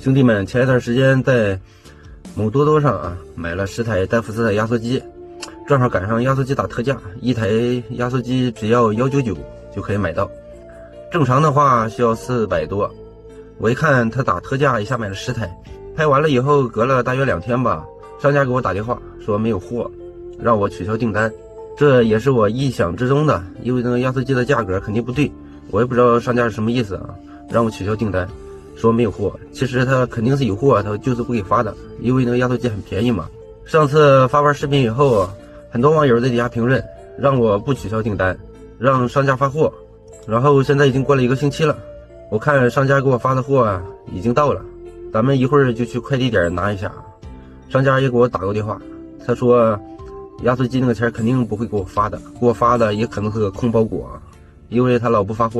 兄弟们，前一段时间在某多多上买了10台戴夫斯的压缩机，正好赶上压缩机打特价，一台压缩机只要199就可以买到，正常的话需要400多。我一看他打特价，一下买了10台。拍完了以后，隔了大约2天吧，商家给我打电话说没有货，让我取消订单。这也是我意想之中的，因为那个压缩机的价格肯定不对，我也不知道商家是什么意思让我取消订单，说没有货。其实他肯定是有货，他就是不给发的，因为那个压缩机很便宜嘛。上次发完视频以后很多网友在底下评论，让我不取消订单，让商家发货。然后现在已经过了1个星期了，我看商家给我发的货已经到了，咱们一会儿就去快递点拿一下。商家也给我打过电话，他说压缩机那个钱肯定不会给我发的，给我发的也可能是个空包裹，因为他老不发货。